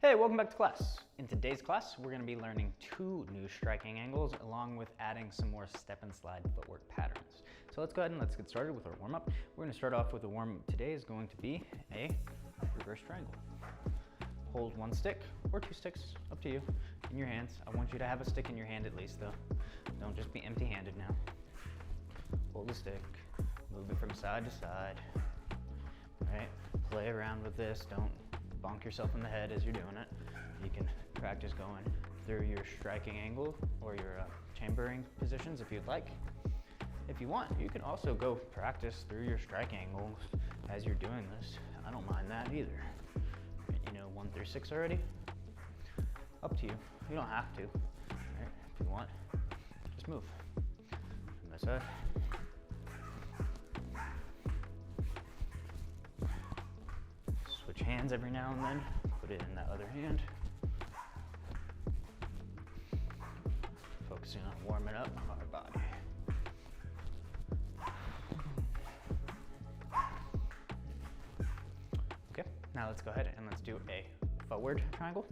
Hey, welcome back to class. In today's class, we're gonna be learning 2 new striking angles along with adding some more step and slide footwork patterns. So let's go ahead and let's get started with our warm-up. We're gonna start off with the warm-up today is going to be a reverse triangle. Hold 1 stick or 2 sticks, up to you, in your hands. I want you to have a stick in your hand at least though. Don't just be empty-handed now. Hold the stick, move it from side to side. All right, play around with this. Don't bonk yourself in the head as you're doing it. You can practice going through your striking angle or your chambering positions if you'd like. If you want, you can also go practice through your striking angles as you're doing this. I don't mind that either. You know 1 through 6 already? Up to you. You don't have to. Right? If you want, just move. From this side. Switch hands every now and then. Put it in that other hand. Focusing on warming up our body. Okay, now let's go ahead and let's do a forward triangle.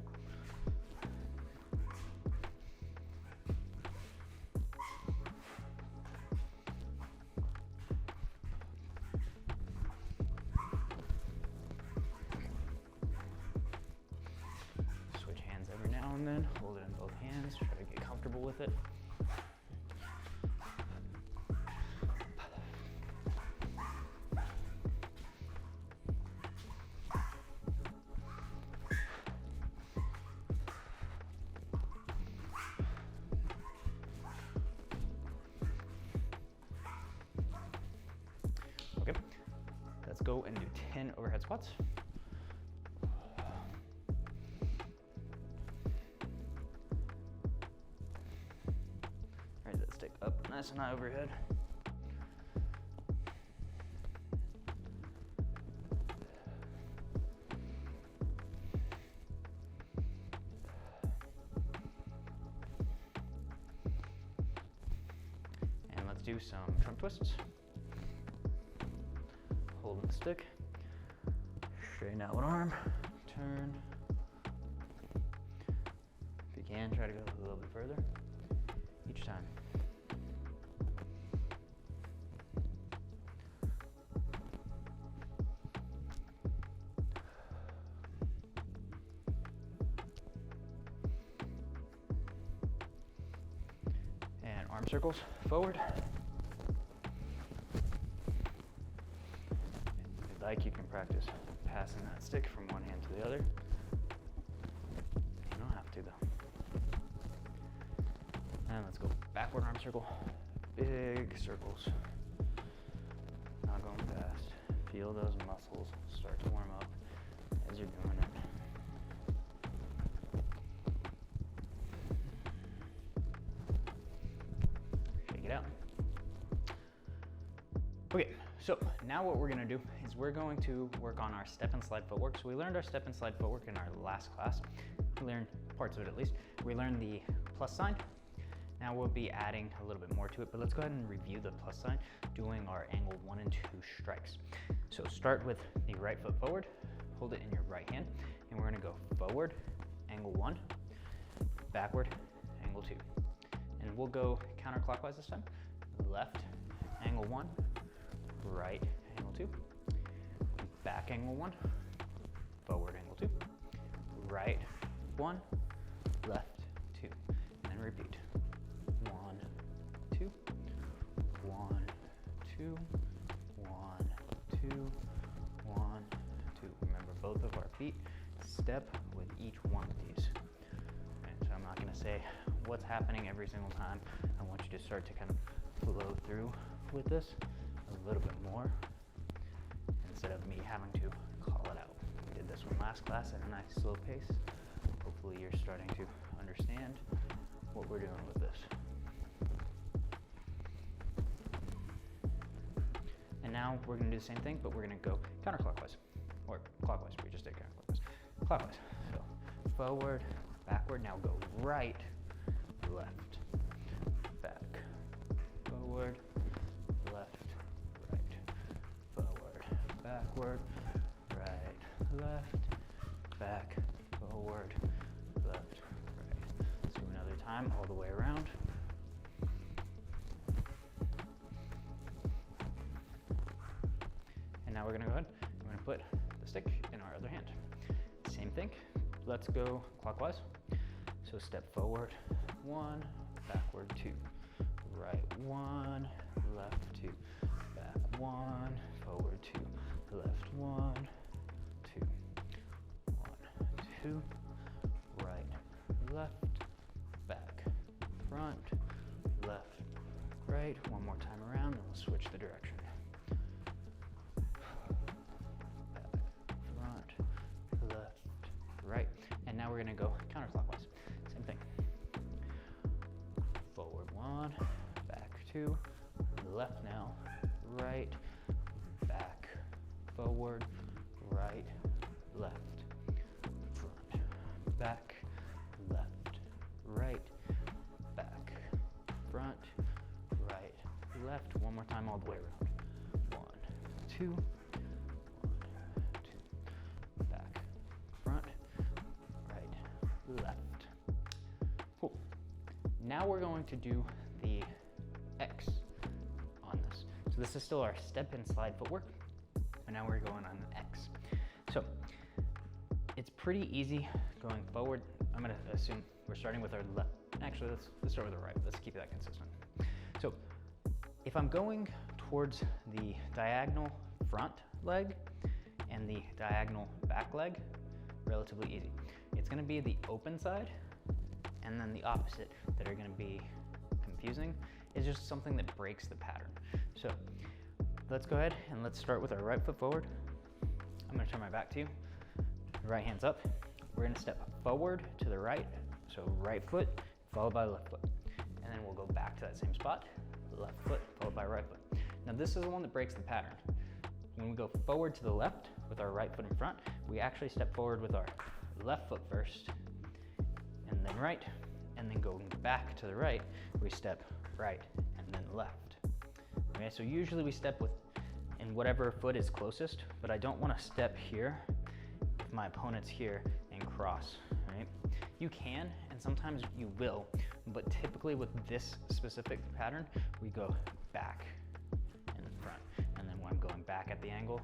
Every now and then, hold it in both hands, try to get comfortable with it. Okay, let's go and do 10 overhead squats. Stick up nice and high overhead. And let's do some trunk twists. Holding the stick, straighten out one arm, turn. If you can, try to go a little bit further each time. Arm circles forward. If you'd like, you can practice passing that stick from one hand to the other. You don't have to though. And let's go backward arm circle. Big circles. Not going fast. Feel those muscles start to warm up as you're doing it. Out. Okay, so now what we're gonna do is we're going to work on our step and slide footwork. So we learned our step and slide footwork in our last class. We learned parts of it at least. We learned the plus sign. Now we'll be adding a little bit more to it, but let's go ahead and review the plus sign, doing our angle 1 and 2 strikes. So start with the right foot forward, hold it in your right hand, and we're gonna go forward, angle 1, backward, angle 2. And we'll go counterclockwise this time. Left, angle 1, right, angle 2, back, angle 1, forward, angle 2, right, 1, left, 2, and then repeat. 1, 2, 1, 2, 1, 2, 1, 2. Remember, both of our feet step with each one of these. So I'm not gonna say what's happening every single time. I want you to start to kind of flow through with this a little bit more instead of me having to call it out. We did this one last class at a nice slow pace. Hopefully you're starting to understand what we're doing with this. And now we're gonna do the same thing, but we're gonna go counterclockwise, or clockwise, we just did counterclockwise. Clockwise, so forward, backward, now go right, left, back, forward, left, right, forward, backward, right, left, back, forward, forward, left, right. Let's do another time, all the way around. And now we're gonna go ahead, we're gonna put the stick in our other hand. Same thing, let's go clockwise. So step forward, 1, backward 2, right 1, left 2, back 1, forward 2, left 1, 2, 1, 2, right, left, back, front, left, right. One more time around, and we'll switch the direction. Back, front, left, right. And now we're gonna go counterclockwise. Same thing. Forward 1, back 2, left now, right, back, forward, right, left, front, back, left, right, back, front, right, left. One more time all the way around. 1, 2, 1, 2, back, front, right, left. Cool. Now we're going to do the X on this. So this is still our step and slide footwork, and now we're going on the X. So it's pretty easy going forward. I'm gonna assume we're starting with our left. Actually, let's start with the right. Let's keep that consistent. So if I'm going towards the diagonal front leg and the diagonal back leg, relatively easy. It's gonna be the open side and then the opposite that are gonna be confusing. It's just something that breaks the pattern. So let's go ahead and let's start with our right foot forward. I'm gonna turn my back to you. Right hand's up. We're gonna step forward to the right. So right foot followed by left foot. And then we'll go back to that same spot. Left foot followed by right foot. Now this is the one that breaks the pattern. When we go forward to the left with our right foot in front, we actually step forward with our left foot first and then right. And then going back to the right, we step right and then left. Okay, so usually we step in whatever foot is closest, but I don't want to step here if my opponent's here and cross, right? You can, and sometimes you will, but typically with this specific pattern, we go back and then front. And then when I'm going back at the angle,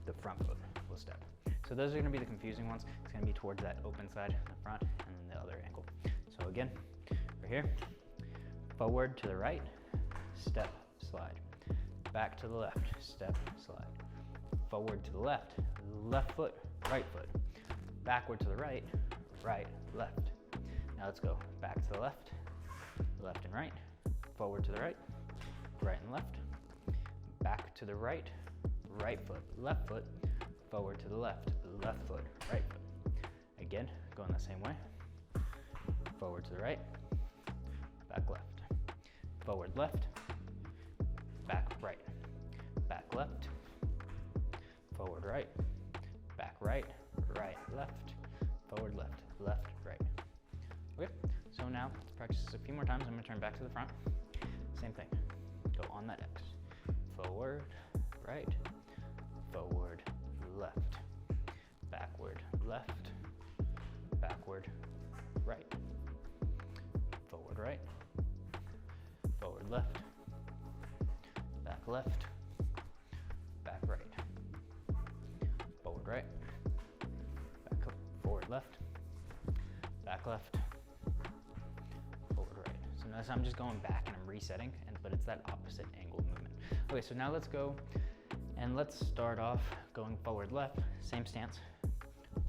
the front foot will step. So those are gonna be the confusing ones. It's gonna be towards that open side, the front, and then the other angle. So again, we're here, forward to the right, step, slide. Back to the left, step, slide. Forward to the left, left foot, right foot. Backward to the right, right, left. Now let's go back to the left and right. Forward to the right, right and left. Back to the right, right foot, left foot. Forward to the left foot, right foot. Again, going the same way. Forward to the right, back left. Forward left, back right. Back left, forward right, back right, right, left, forward left, left, right. Okay, so now let's practice this a few more times. I'm gonna turn back to the front. Same thing, go on that X. Forward, right, forward, left, backward, left, backward, right, forward right, forward left, back left, back right, forward right, back up, forward left, back left, forward right. So notice I'm just going back and I'm resetting, but it's that opposite angle movement. Okay, so now let's go and let's start off going forward left, same stance,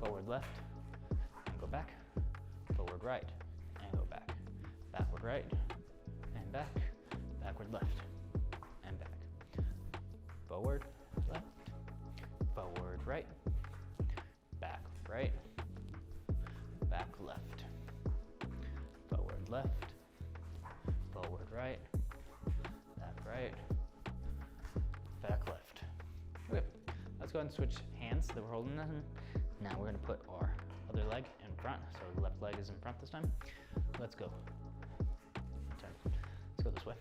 forward left, and go back, forward right, and go back, backward right, and back, backward left, and back, forward left, forward right, back right, back left, forward left, forward right, back right, back left. Okay, let's go ahead and switch hands that we're holding them. Now we're gonna put our other leg in front, so the left leg is in front this time. Let's go. Turn. Let's go this way.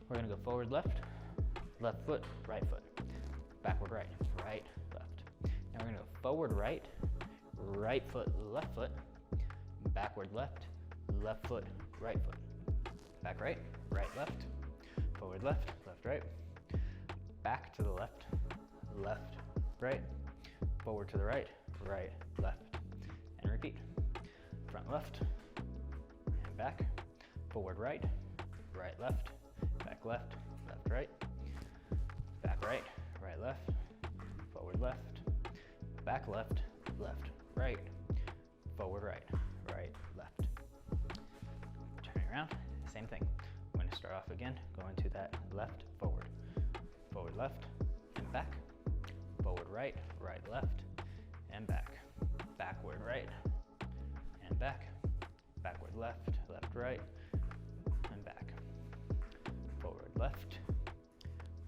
We're gonna go forward left, left foot, right foot, backward right, right, left. Now we're gonna go forward right, right foot, left foot, backward left, left foot, right foot. Back right, right left, forward left, left right, back to the left, left, right, forward to the right, right, left, and repeat. Front left, and back, forward right, right left, back left, left right, back right, right left, forward left, back left, left, right, forward right, right, left. Turning around, same thing. I'm going to start off again, going to that left, forward, forward left, and back, forward right, right left, and back, backward right, and back, backward left, left right, and back, forward left,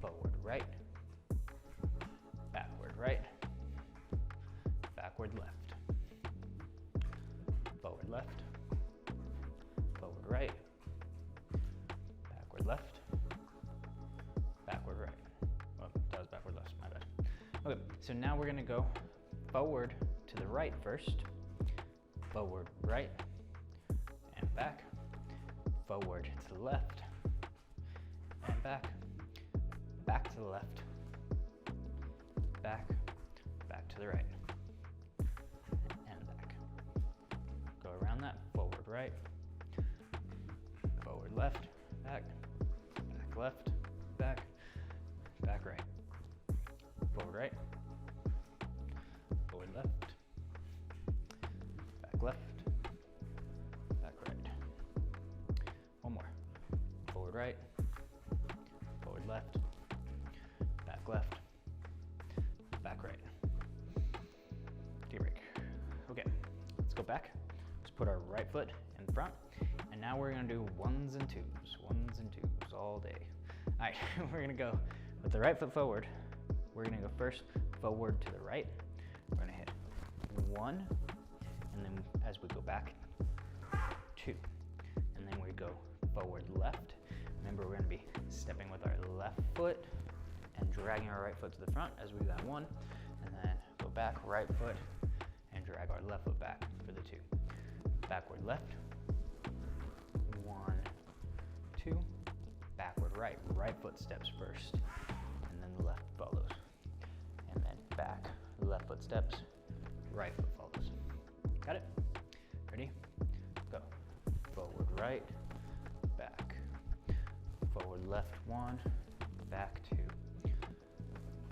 forward right, backward right, backward left, forward left, forward right, backward left, backward right. Oh, that was backward left, my bad. Okay, so now we're gonna go forward to the right first, forward right, and back, forward to the left, and back, back to the left, back, back to the right, and back. Go around that, forward right, forward left, back, back left, back, back right, forward right, forward left, back left, back right. One more. Forward right, forward left, back left, back right. Take a break. Okay, let's go back. Let's put our right foot in front, and now we're gonna do ones and twos all day. All right, we're gonna go with the right foot forward. We're gonna go first forward to the right. We're gonna hit 1, and then as we go back, 2, and then we go forward left. Remember, we're gonna be stepping with our left foot and dragging our right foot to the front as we got 1, and then go back, right foot, and drag our left foot back for the 2. Backward left, 1, 2, backward right. Right foot steps first, and then the left follows. And then back, left foot steps, right foot follows. Got it? Ready? Go. Forward right, back. Forward left 1, back 2.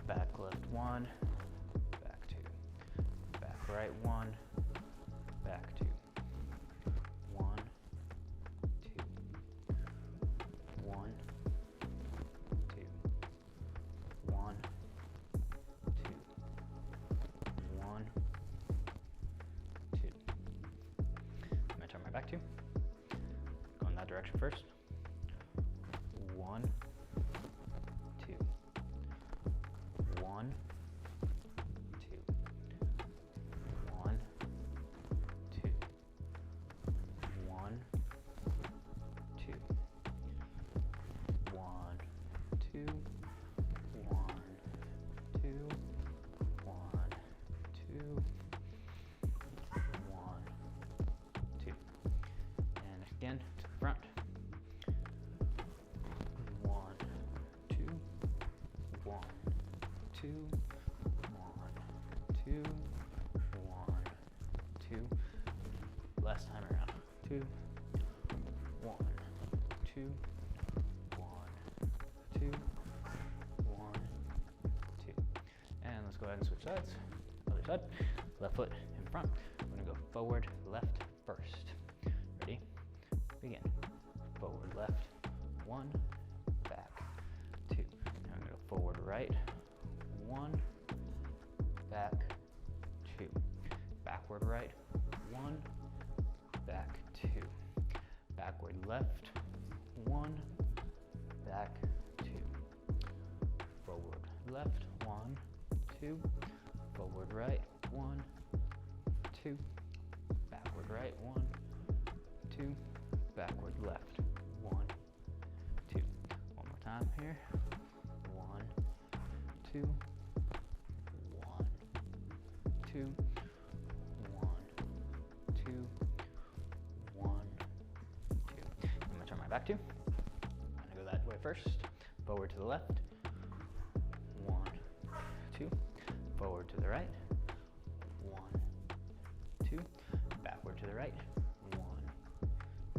Back left 1, back 2. Back right 1, back 2. 1, 2. 1, 2. 1, 2. 1, 2. I'm gonna turn my back to. Go in that direction first. 1, 2. 1, 2. 1, 2. 1, 2. 1, 2. 1, 2. 1, 2. 1, 2. And again to the front. 1, 2. 1, 2. 1, 2. 1, 2. Last time around. 2. 1, 2. 1, 2. 1, 2. And let's go ahead and switch sides. Other side. Left foot in front. We're gonna go forward, left first. Ready? Begin. Forward left, 1, back, 2. Now I'm gonna go forward right, 1, back, 2. Backward right, 1, back, 2. Backward left, 1, back, 2. Forward left, 1, 2. Forward right, 1, 2. Backward right, 1, 2. Backward left, 1, 2. One more time here. 1, 2. 1, back to. I'm gonna go that way first. Forward to the left. 1, 2. Forward to the right. 1, 2. Backward to the right. 1,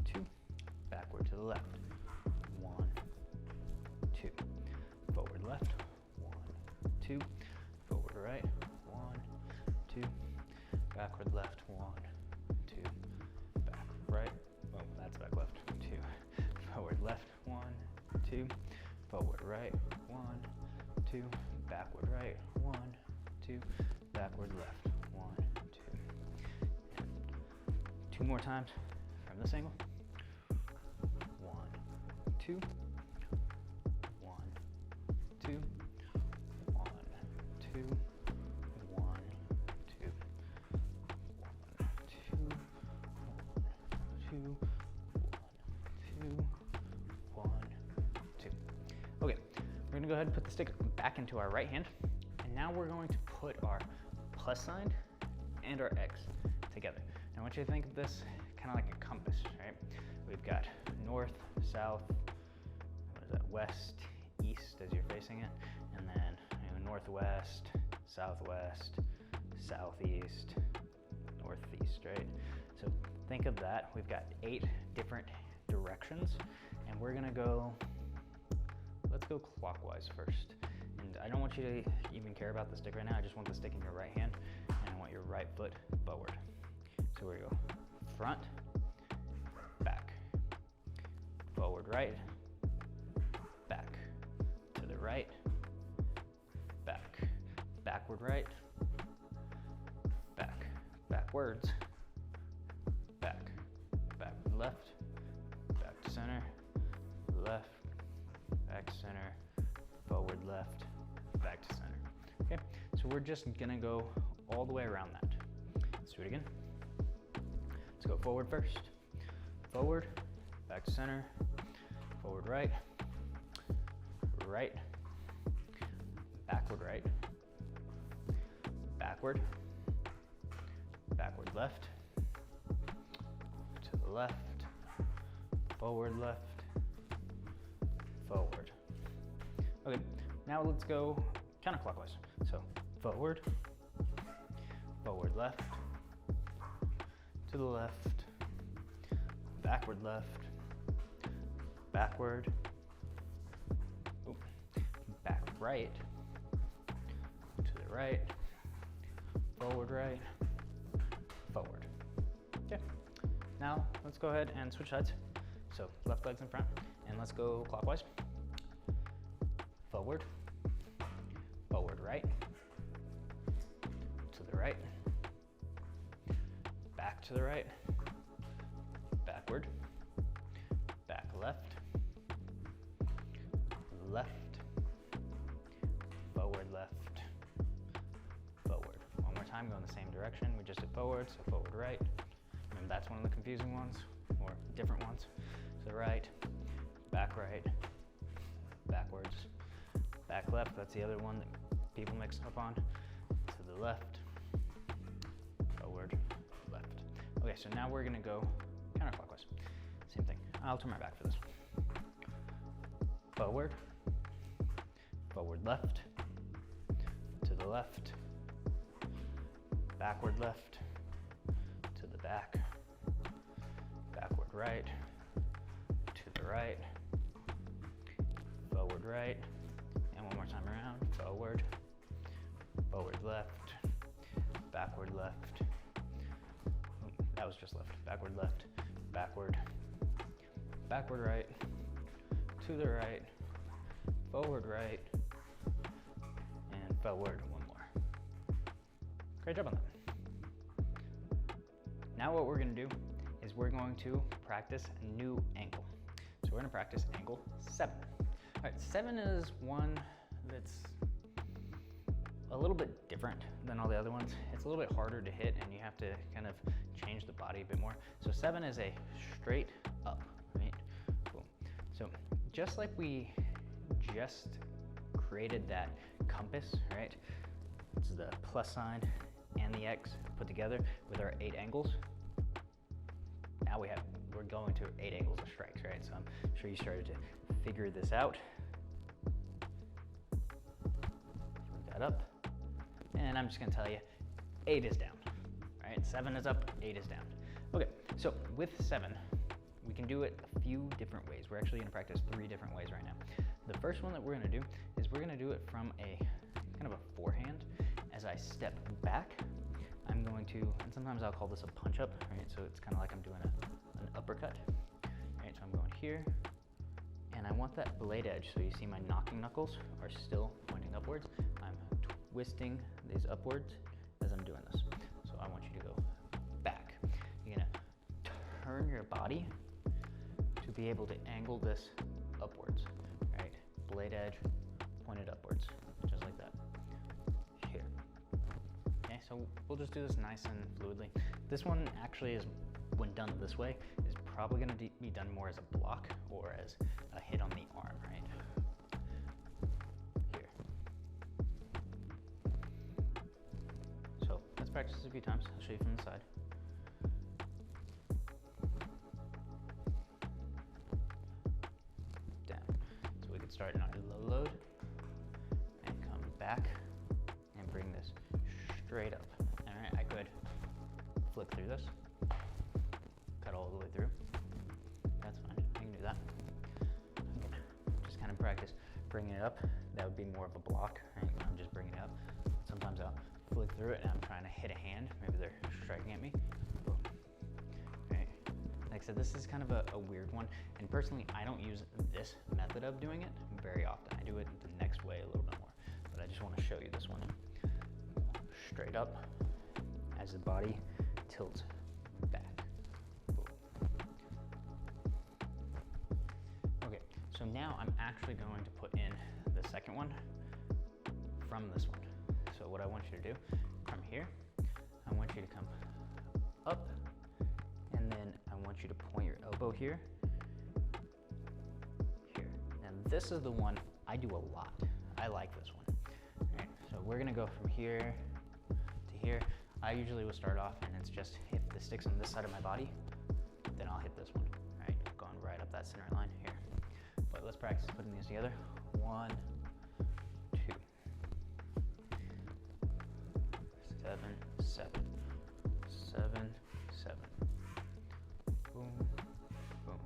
2. Backward to the left. 1, 2. Forward left. 1, 2. Forward right. 1, 2. Backward left. 1, 2. Back right. Oh, that's back left. 2. Forward left. 1, 2. Forward right. 1, 2. Backward right. 1, 2. Backward left. 1, 2. 2 more times from this angle. 1, 2. 1, 2. 1, 2. 1, 2. 1, 2. 1, 2. 1, 2. Okay, we're gonna go ahead and put the stick back into our right hand, and now we're going to put our plus sign and our X together. Now I want you to think of this kind of like a compass, right? We've got north, south, what is that, west, east as you're facing it, and then northwest, southwest, southeast, northeast, right? So think of that. We've got 8 different directions, and we're gonna go, let's go clockwise first. And I don't want you to even care about the stick right now. I just want the stick in your right hand, and I want your right foot forward. So we go front, back, forward right, back, to the right, back, backward right, back, backwards, back, back left, back to center, left, back to center, forward left, back to center. Okay, so we're just gonna go all the way around that. Let's do it again. Let's go forward first. Forward, back to center, forward right, right, backward right, backward, backward left, to the left, forward left, forward. Okay, now let's go counterclockwise. So forward, forward left, to the left, backward left, backward, back right, to the right, forward right, forward. Okay, now let's go ahead and switch sides. So left leg's in front, and let's go clockwise. Forward, forward right, to the right, back to the right, backward, back left, left, forward left, forward. One more time, go in the same direction. We just did forward, so forward right. Remember, that's one of the confusing ones, or different ones. So right, backwards, back left, that's the other one that people mix up on. To the left, forward, left. Okay, so now we're gonna go counterclockwise. Same thing. I'll turn my back for this. Forward, forward left, to the left, backward left, to the back, backward right, to the right, forward right, and one more time around, forward, forward left, backward left, that was just left, backward left, backward, backward right, to the right, forward right, and forward one more. Great job on that. Now what we're gonna do is we're going to practice a new angle. So we're gonna practice angle 7. All right, 7 is one that's a little bit different than all the other ones. It's a little bit harder to hit, and you have to kind of change the body a bit more. So 7 is a straight up, right? Cool. So just like we just created that compass, right? This is the plus sign and the X put together with our 8 angles. Now we're going to 8 angles of strikes, right? So I'm sure you started to figure this out. Flip that up, and I'm just gonna tell you, 8 is down, right? 7 is up, 8 is down. Okay, so with 7, we can do it a few different ways. We're actually gonna practice 3 different ways right now. The first one that we're gonna do is we're gonna do it from a kind of a forehand. As I step back, I'm going to, and sometimes I'll call this a punch up, right? So it's kind of like I'm doing an uppercut, right? So I'm going here, and I want that blade edge. So you see my knocking knuckles are still pointing upwards. I'm twisting these upwards as I'm doing this. So I want you to go back. You're gonna turn your body to be able to angle this upwards, right? Blade edge pointed upwards, just like that. Here. Okay, so we'll just do this nice and fluidly. This one actually is, when done this way, is probably gonna be done more as a block or as a hit on the arm, right? Here. So let's practice this a few times. I'll show you from the side. Start in our low load and come back and bring this straight up. All right, I could flip through this, cut all the way through. That's fine, I can do that. Just kind of practice bringing it up. That would be more of a block, right? I'm just bringing it up. Sometimes I'll flick through it and I'm trying to hit a hand. Maybe they're striking at me. Boom. Right. Like I said, this is kind of a weird one, and personally, I don't use this method of doing it very often. I do it the next way a little bit more, but I just want to show you this one. Straight up as the body tilts back. Boom. Okay, so now I'm actually going to put in the second one from this one. So what I want you to do, from here, I want you to come up, and then I want you to point your elbow here, here. And this is the one I do a lot. I like this one. All right, so we're gonna go from here to here. I usually will start off, and it's just, if the stick's on this side of my body, then I'll hit this one, right? Going right up that center line here. But let's practice putting these together. 1, 2, 7, 7, 7, 7. Boom, boom.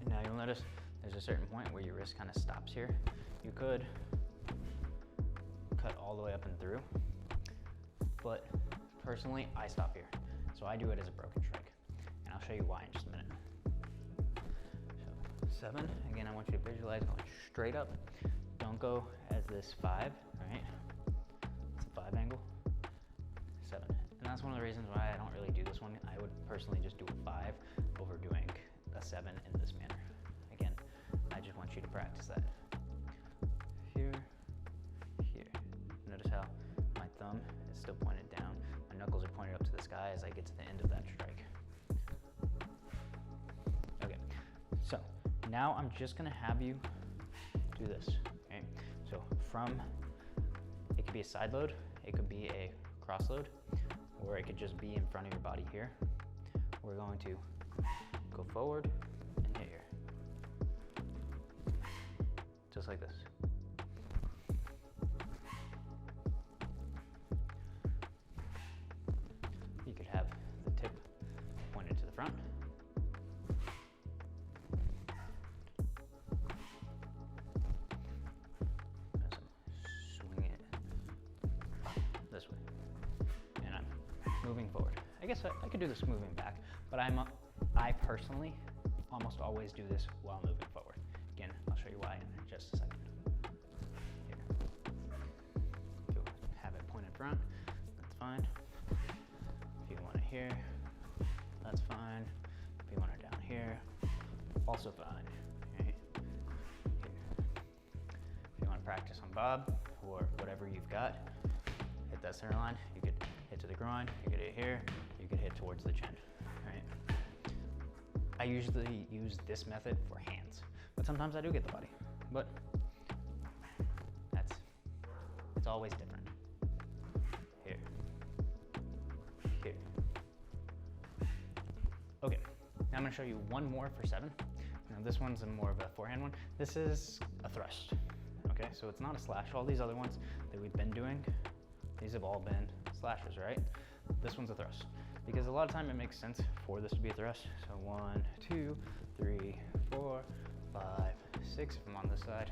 And now you'll notice there's a certain point where your wrist kind of stops here. You could cut all the way up and through, but personally, I stop here. So I do it as a broken strike, and I'll show you why in just a minute. So 7, again, I want you to visualize going straight up. Don't go as this 5, right? It's a 5 angle, 7. And that's one of the reasons why I don't really do this one. I would personally just do a 5 over doing a 7 in this manner. Again, I just want you to practice that. Here, here. Notice how my thumb is still pointed down. My knuckles are pointed up to the sky as I get to the end of that strike. Okay, so now I'm just gonna have you do this, okay? So from, it could be a side load, it could be a cross load, or it could just be in front of your body here. We're going to go forward and hit here. Just like this. You could have the tip pointed to the front. As I'm swinging it this way. And I'm moving forward. I guess I could do this moving back, but I personally almost always do this while moving forward. Again, I'll show you why in just a second. Here. If you have it pointed front, that's fine. If you want it here, that's fine. If you want it down here, also fine. Okay. Here. If you want to practice on bob or whatever you've got, hit that center line. You could hit to the groin, you could hit here, you could hit towards the chin, right? I usually use this method for hands, but sometimes I do get the body, but it's always different. Here, here. Okay, Now I'm gonna show you one more for 7. Now this one's more of a forehand one. This is a thrust, okay? So it's not a slash. All these other ones that we've been doing, these have all been slashes, right? This one's a thrust, because a lot of time it makes sense for this to be a thrust. So 1, 2, 3, 4, 5, 6, if I'm on this side,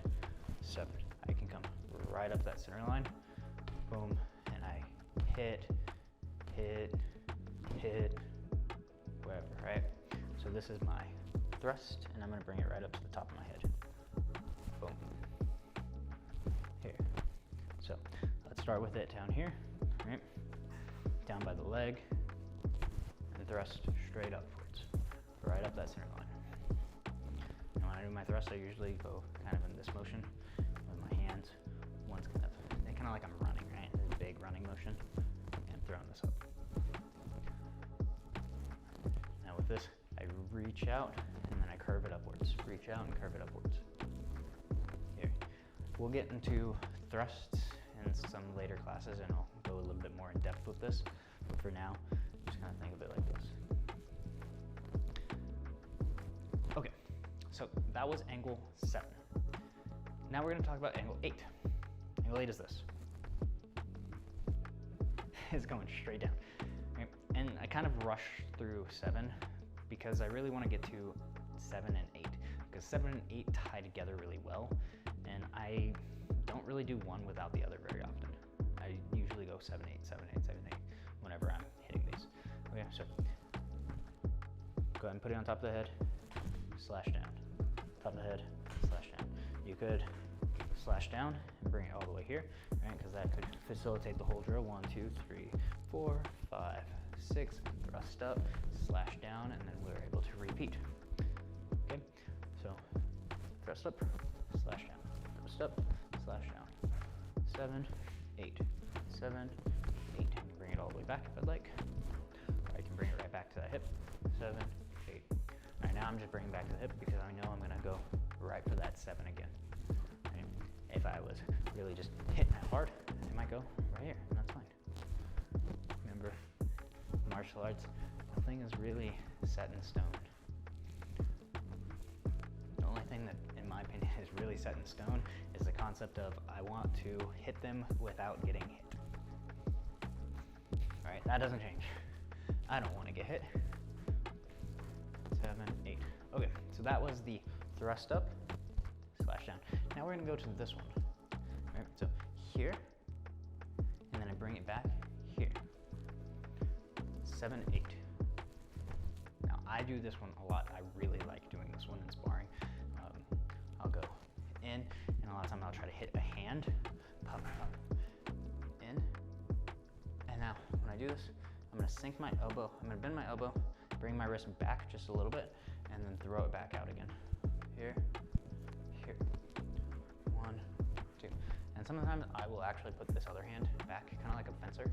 7. I can come right up that center line, boom, and I hit, wherever, right? So this is my thrust, and I'm gonna bring it right up to the top of my head. Boom. Here. So let's start with it down here, right? Down by the leg, and thrust straight upwards, right up that center line. And when I do my thrust, I usually go kind of in this motion with my hands. One's kind of like I'm running, right? This big running motion, and throwing this up. Now with this, I reach out, and then I curve it upwards. Reach out and curve it upwards. Here. We'll get into thrusts in some later classes, and I'll go a little bit more in depth with this. But for now, just kind of think of it like this. Okay, so that was angle 7. Now we're gonna talk about angle 8. Angle 8 is this. It's going straight down. Right? And I kind of rush through 7 because I really want to get to 7 and 8, because 7 and 8 tie together really well, and I don't really do one without the other very often. I usually go 7, 8, 7, 8, 7, 8 whenever I'm hitting these. Okay, so go ahead and put it on top of the head, slash down. Top of the head, slash down. You could slash down and bring it all the way here, right? Because that could facilitate the whole drill. 1, 2, 3, 4, 5, 6, thrust up, slash down, and then we're able to repeat. Okay, so thrust up, slash down, thrust up, slash down. 7, 8, 7, 8. You can bring it all the way back if I'd like. Or I can bring it right back to that hip. 7, 8. All right, now I'm just bringing back to the hip because I know I'm gonna go right for that 7 again. Right? If I was really just hitting it hard, I might go right here, and that's fine. Remember, martial arts, nothing is really set in stone. The only thing that, in my opinion, is really set in stone is the concept of I want to hit them without getting hit. All right, that doesn't change. I don't want to get hit. 7, 8. Okay, so that was the thrust up, slash down. Now we're gonna go to this one. All right, so here, and then I bring it back here. 7, 8. Now I do this one a lot. I really like doing this one in sparring. I'll go in, and a lot of times I'll try to hit a hand, pop, in, and now when I do this, I'm gonna sink my elbow, I'm gonna bend my elbow, bring my wrist back just a little bit, and then throw it back out again. Here, here, 1, 2. And sometimes I will actually put this other hand back, kind of like a fencer,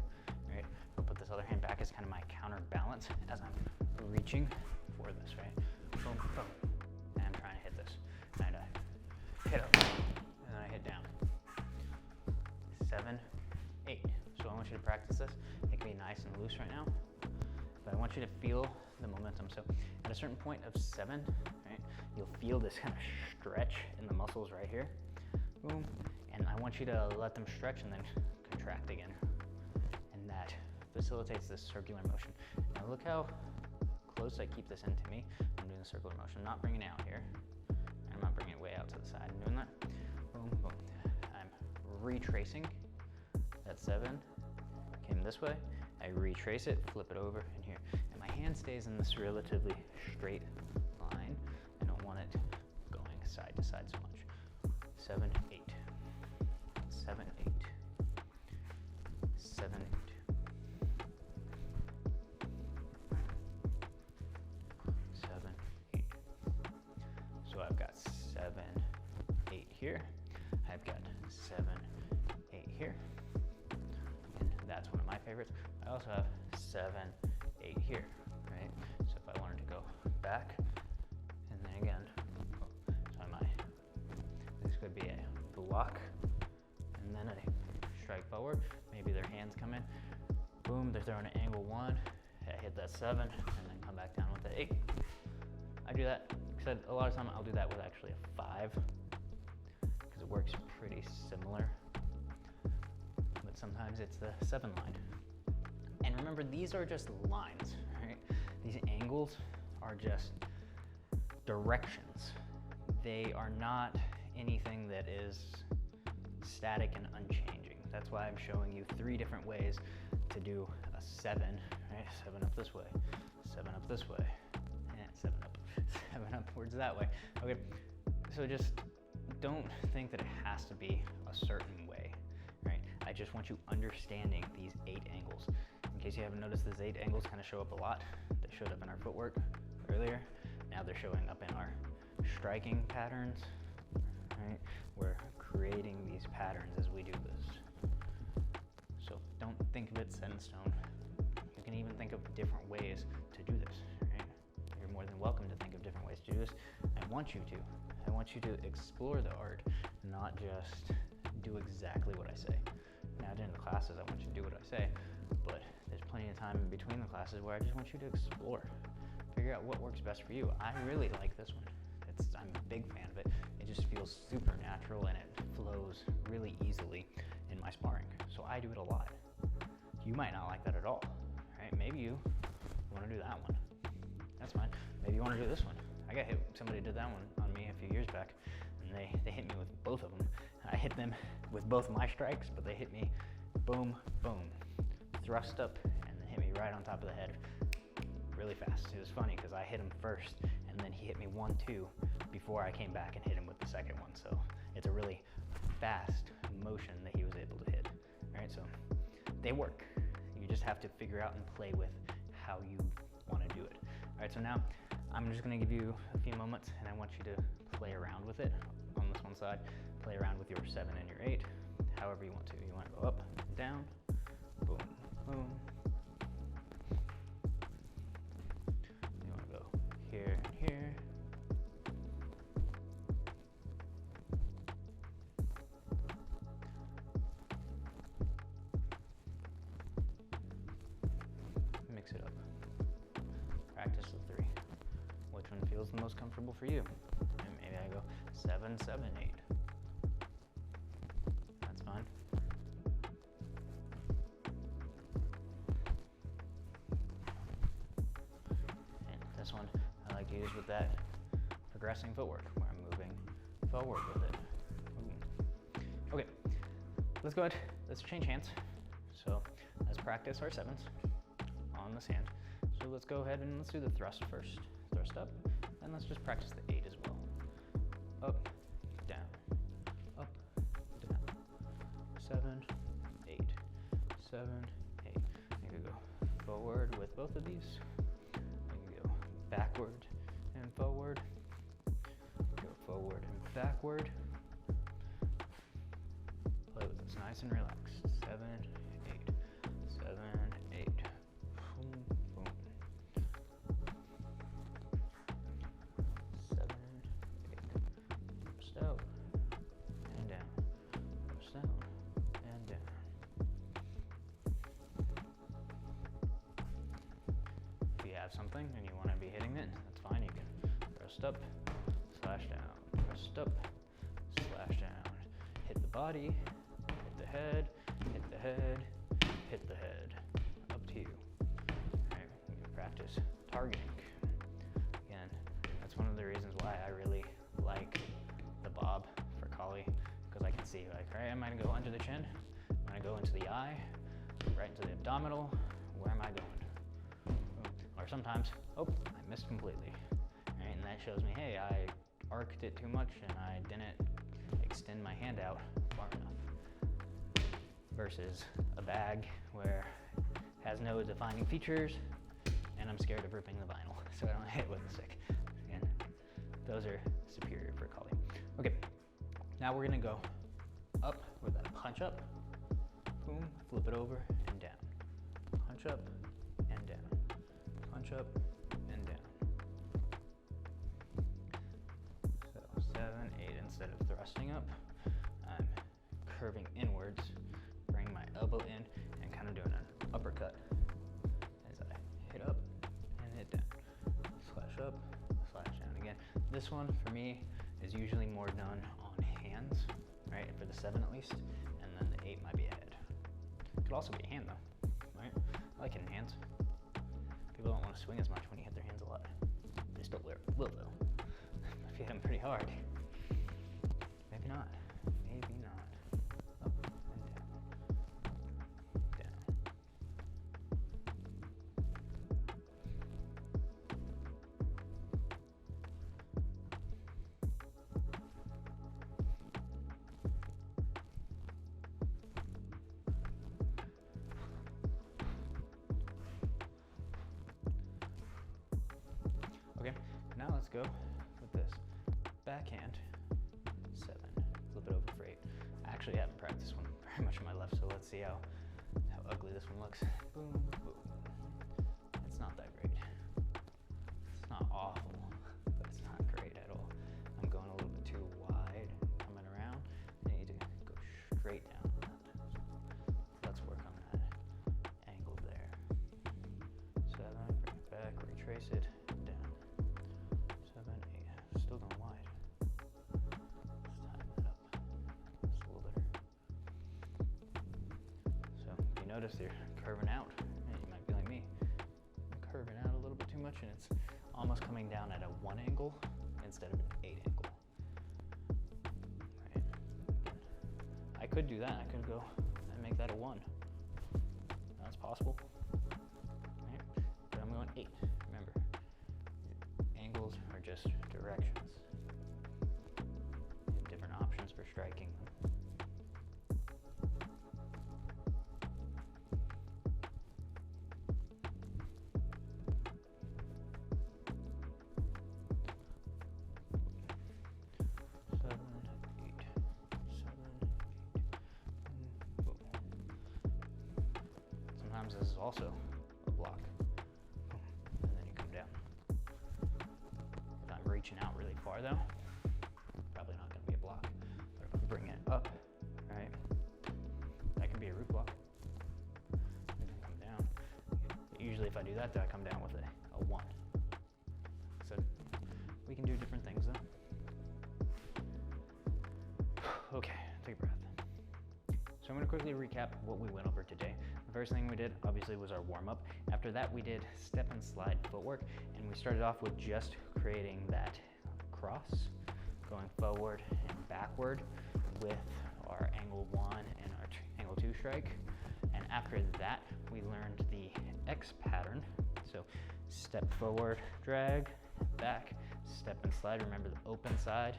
right? I'll put this other hand back as kind of my counterbalance as I'm reaching for this, right? Boom, boom. And I'm trying to hit this. And I hit up, and then I hit down. 7, 8. So I want you to practice this. It can be nice and loose right now, but I want you to feel the momentum. So at a certain point of 7, right, you'll feel this kind of stretch in the muscles right here. Boom. And I want you to let them stretch and then contract again. And that facilitates this circular motion. Now look how close I keep this into me. I'm doing the circular motion, not bringing it out here. And I'm not bringing it way out to the side. I'm doing that. Boom, boom. I'm retracing that 7. Came this way. I retrace it, flip it over, and here. And my hand stays in this relatively straight line. I don't want it going side to side so much. 7, 8. 7, 8. 7, 8. 7, 8. So I've got 7, 8 here. I've got 7, 8 here. And that's one of my favorites. I also have 7, 8 here, right? So if I wanted to go back, and then again, so this could be a block, and then a strike forward. Maybe their hands come in, boom, they're throwing an angle 1. I hit that 7, and then come back down with the 8. I do that because a lot of time I'll do that with actually a 5 because it works pretty similar. But sometimes it's the 7 line. And remember, these are just lines, right? These angles are just directions. They are not anything that is static and unchanging. That's why I'm showing you 3 different ways to do a 7, right? 7 up this way, 7 up this way, and 7 up, 7 upwards that way. Okay, so just don't think that it has to be a certain way, right? I just want you understanding these 8 angles. In case you haven't noticed, these 8 angles kind of show up a lot. They showed up in our footwork earlier. Now they're showing up in our striking patterns, right? We're creating these patterns as we do this. So don't think of it set in stone. You can even think of different ways to do this, right? You're more than welcome to think of different ways to do this. I want you to. I want you to explore the art, not just do exactly what I say. Now during the classes, I want you to do what I say, but there's plenty of time in between the classes where I just want you to explore. Figure out what works best for you. I really like this one. I'm a big fan of it. It just feels super natural and it flows really easily in my sparring. So I do it a lot. You might not like that at all, right? Maybe you want to do that one. That's fine. Maybe you want to do this one. I got hit, somebody did that one on me a few years back, and they hit me with both of them. I hit them with both my strikes, but they hit me boom, boom, thrust up, and then hit me right on top of the head really fast. It was funny because I hit him first, and then he hit me 1-2 before I came back and hit him with the second one. So it's a really fast motion that he was able to hit. All right, so they work. You just have to figure out and play with how you want to do it. All right, so now I'm just going to give you a few moments, and I want you to play around with it on this one side. Play around with your 7 and your 8, however you want to. You want to go up, down, boom, boom. You want to go here and here. Mix it up. Practice the 3. Which one feels the most comfortable for you? And maybe I go 7, 7, 8. That's fine. And this one I like to use with that progressing footwork, where I'm moving forward with it. Ooh. Okay, let's go ahead. Let's change hands. So let's practice our 7s on the sand. So let's go ahead and let's do the thrust first. Thrust up, and let's just practice the 8 as well. Up, down, up, down. 7, 8, 7, 8. You could go forward with both of these. You can go backward and forward. Go forward and backward. Play with this nice and relaxed. 7, 8, 7, 8. Boom, boom. 7, 8. Thrust out and down. Thrust out and down. If you have something and you want to be hitting it, that's fine. You can thrust up, slash down, thrust up, slash down. Hit the body, hit the head, hit the head, hit the head. Up to you. Alright, you can practice targeting. Again, that's one of the reasons why I really like the bob for Kali, because I can see, like, right, am I gonna go under the chin? Am I gonna go into the eye? Right into the abdominal? Where am I going? Or sometimes, oh, I missed completely. Right, and that shows me, hey, I arced it too much and I didn't extend my hand out far enough. Versus a bag where it has no defining features and I'm scared of ripping the vinyl, so I don't hit with a stick. Again, those are superior for Kali. Okay, now we're gonna go up with that punch up, boom, flip it over and down. Punch up and down. Punch up and down. So 7, 8, instead of thrusting up, I'm curving inwards, bring my elbow in, and kind of doing an uppercut as I hit up and hit down. Slash up, slash down. This one for me is usually more done on hands, right? For the 7 at least, and then the 8 might be a head. Could also be a hand though, right? I like hitting hands. People don't want to swing as much when you hit their hands a lot. They still will though. If you hit them pretty hard. Maybe not. Maybe not. Up and down. Down. Okay, now let's go with this backhand 7, flip it over for 8. I actually haven't practiced one very much on my left, so let's see how ugly this one looks. Boom, boom. It's not that great. It's not awful, but it's not great at all. I'm going a little bit too wide, coming around. I need to go straight down on that. Let's work on that angle there. 7, bring it back, retrace it. Still going wide. Let's tighten that up just a little better. So if you notice you're curving out, and you might be like me, I'm curving out a little bit too much, and it's almost coming down at a 1 angle instead of an 8 angle. Right? I could do that. I could go and make that a 1. That's possible. Right? But I'm going 8. Remember, angles are just directions. You have different options for striking them. Sometimes this is also a block. And then you come down. If I'm reaching out really far though, probably not going to be a block. But if I'm bringing it up, right, that can be a root block. And then come down. Usually if I do that though, I come down with a 1. So we can do different things though. Okay, take a breath. So I'm going to quickly recap what we went over today. The first thing we did obviously was our warm-up. After that we did step and slide footwork, and we started off with just creating that cross, going forward and backward with our angle 1 and our angle 2 strike. And after that we learned the X pattern. So step forward, drag, back, step and slide. Remember the open side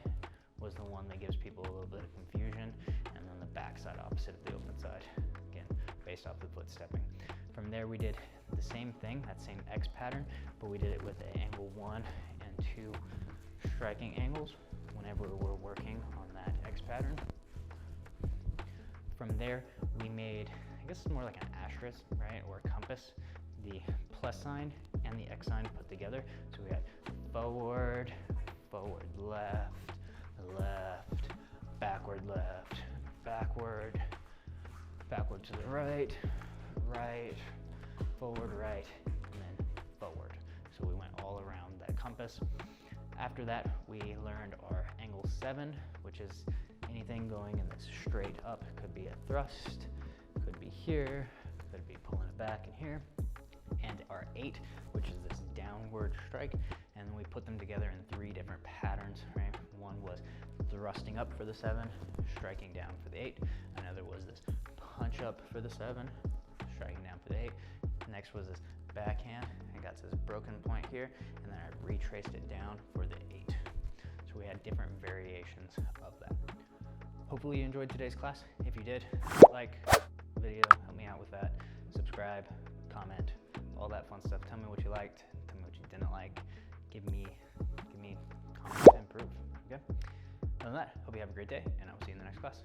was the one that gives people a little bit of confusion, and then the back side opposite of the open side, again based off the foot stepping. From there we did the same thing, that same X pattern, but we did it with the angle 1 and 2 striking angles whenever we're working on that X pattern. From there we made, I guess it's more like an asterisk, right, or a compass, the plus sign and the X sign put together. So we had forward, forward, left, left, backward, left, backward, backward to the right, right, forward, right, and then forward. So we went all around that compass. After that, we learned our angle 7, which is anything going in this straight up. Could be a thrust, could be here, could be pulling it back in here. And our 8, which is this downward strike, and then we put them together in 3 different patterns, right? One was thrusting up for the 7, striking down for the 8. Another was this punch up for the 7, striking down for the 8. Next was this backhand. I got to this broken point here, and then I retraced it down for the 8. So we had different variations of that. Hopefully you enjoyed today's class. If you did, like the video, help me out with that. Subscribe, comment, all that fun stuff. Tell me what you liked, tell me what you didn't like. Give me comments to improve, okay? Other than that, hope you have a great day, and I will see you in the next class.